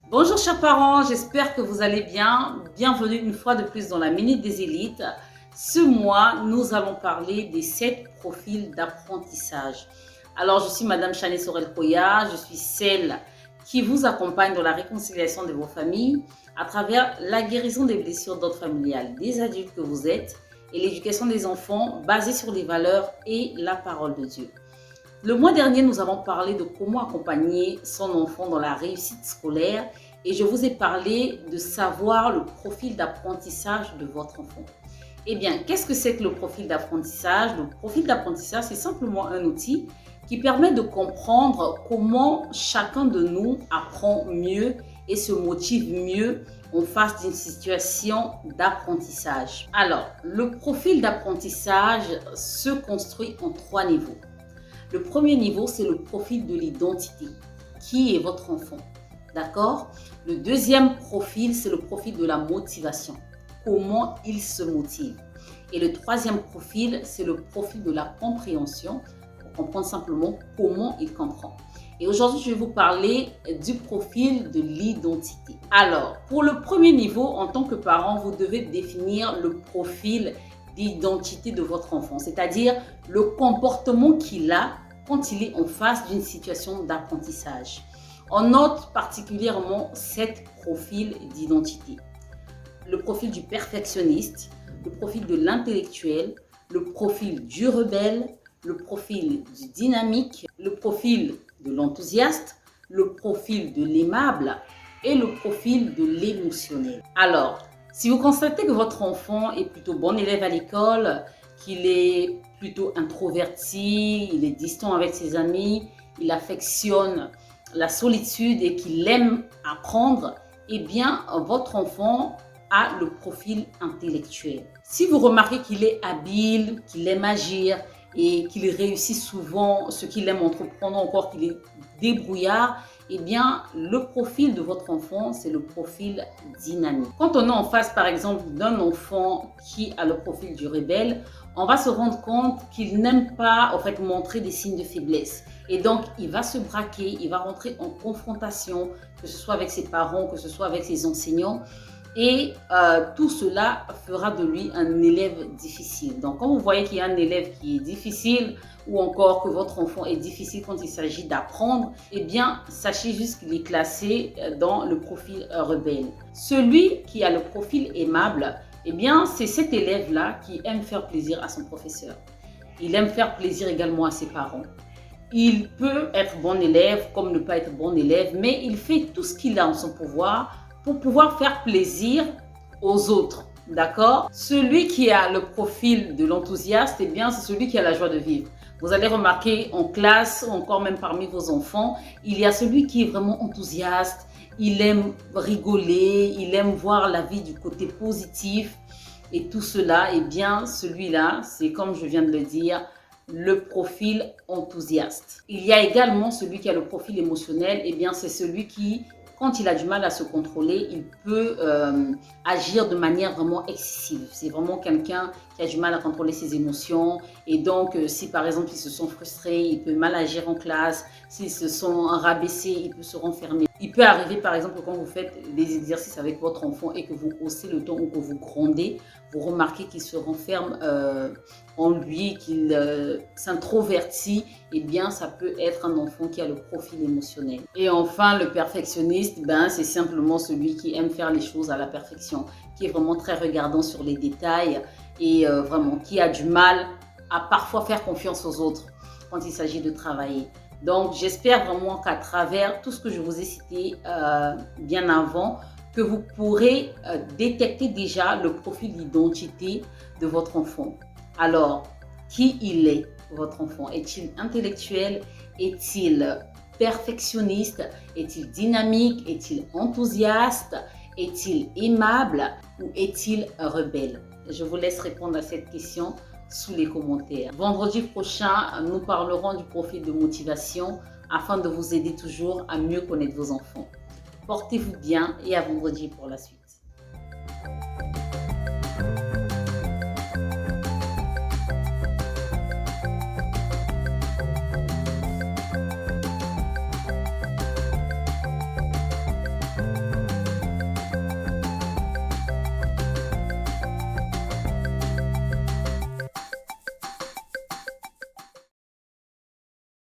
Bonjour chers parents, j'espère que vous allez bien. Bienvenue une fois de plus dans la Minute des Élites. Ce mois, nous allons parler des 7 profils d'apprentissage. Alors, je suis Madame Chane Sorel-Koya, je suis celle qui vous accompagne dans la réconciliation de vos familles à travers la guérison des blessures d'ordre familial des adultes que vous êtes et l'éducation des enfants basée sur les valeurs et la parole de Dieu. Le mois dernier, nous avons parlé de comment accompagner son enfant dans la réussite scolaire et je vous ai parlé de savoir le profil d'apprentissage de votre enfant. Eh bien, qu'est-ce que c'est que le profil d'apprentissage? Le profil d'apprentissage, c'est simplement un outil qui permet de comprendre comment chacun de nous apprend mieux et se motive mieux en face d'une situation d'apprentissage. Alors, le profil d'apprentissage se construit en 3 niveaux. Le premier niveau, c'est le profil de l'identité. Qui est votre enfant? D'accord? Le deuxième profil, c'est le profil de la motivation. Comment il se motive? Et le troisième profil, c'est le profil de la compréhension. Pour comprendre simplement comment il comprend. Et aujourd'hui, je vais vous parler du profil de l'identité. Alors, pour le premier niveau, en tant que parent, vous devez définir le profil d'identité de votre enfant, c'est-à-dire le comportement qu'il a quand il est en face d'une situation d'apprentissage. On note particulièrement 7 profils d'identité. Le profil du perfectionniste, le profil de l'intellectuel, le profil du rebelle, le profil du dynamique, le profil de l'enthousiaste, le profil de l'aimable et le profil de l'émotionnel. Alors, si vous constatez que votre enfant est plutôt bon élève à l'école, qu'il est plutôt introverti, il est distant avec ses amis, il affectionne la solitude et qu'il aime apprendre, eh bien, votre enfant a le profil intellectuel. Si vous remarquez qu'il est habile, qu'il aime agir et qu'il réussit souvent ce qu'il aime entreprendre, encore qu'il est débrouillard, eh bien, le profil de votre enfant, c'est le profil dynamique. Quand on est en face, par exemple, d'un enfant qui a le profil du rebelle, on va se rendre compte qu'il n'aime pas, en fait, montrer des signes de faiblesse. Et donc, il va se braquer, il va rentrer en confrontation, que ce soit avec ses parents, que ce soit avec ses enseignants. Et tout cela fera de lui un élève difficile. Donc, quand vous voyez qu'il y a un élève qui est difficile ou encore que votre enfant est difficile quand il s'agit d'apprendre, eh bien, sachez juste qu'il est classé dans le profil rebelle. Celui qui a le profil aimable, eh bien, c'est cet élève-là qui aime faire plaisir à son professeur. Il aime faire plaisir également à ses parents. Il peut être bon élève comme ne pas être bon élève, mais il fait tout ce qu'il a en son pouvoir pour pouvoir faire plaisir aux autres, d'accord? Celui qui a le profil de l'enthousiaste, eh bien, c'est celui qui a la joie de vivre. Vous allez remarquer en classe, ou encore même parmi vos enfants, il y a celui qui est vraiment enthousiaste, il aime rigoler, il aime voir la vie du côté positif. Et tout cela, eh bien, celui-là, c'est comme je viens de le dire, le profil enthousiaste. Il y a également celui qui a le profil émotionnel, eh bien, c'est celui qui, quand il a du mal à se contrôler, il peut agir de manière vraiment excessive. C'est vraiment quelqu'un qui a du mal à contrôler ses émotions. Et donc, si par exemple, ils se sont frustrés, il peut mal agir en classe. S'ils se sont rabaissés, il peut se renfermer. Il peut arriver, par exemple, quand vous faites des exercices avec votre enfant et que vous haussez le ton ou que vous grondez, vous remarquez qu'il se renferme en lui, qu'il s'introvertit. Eh bien, ça peut être un enfant qui a le profil émotionnel. Et enfin, le perfectionniste, ben, c'est simplement celui qui aime faire les choses à la perfection, qui est vraiment très regardant sur les détails et vraiment qui a du mal à parfois faire confiance aux autres quand il s'agit de travailler. Donc, j'espère vraiment qu'à travers tout ce que je vous ai cité bien avant, que vous pourrez détecter déjà le profil d'identité de votre enfant. Alors, qui il est, votre enfant? Est-il intellectuel? Est-il perfectionniste? Est-il dynamique? Est-il enthousiaste? Est-il aimable? Ou est-il rebelle? Je vous laisse répondre à cette question sous les commentaires. Vendredi prochain, nous parlerons du profil de motivation afin de vous aider toujours à mieux connaître vos enfants. Portez-vous bien et à vendredi pour la suite.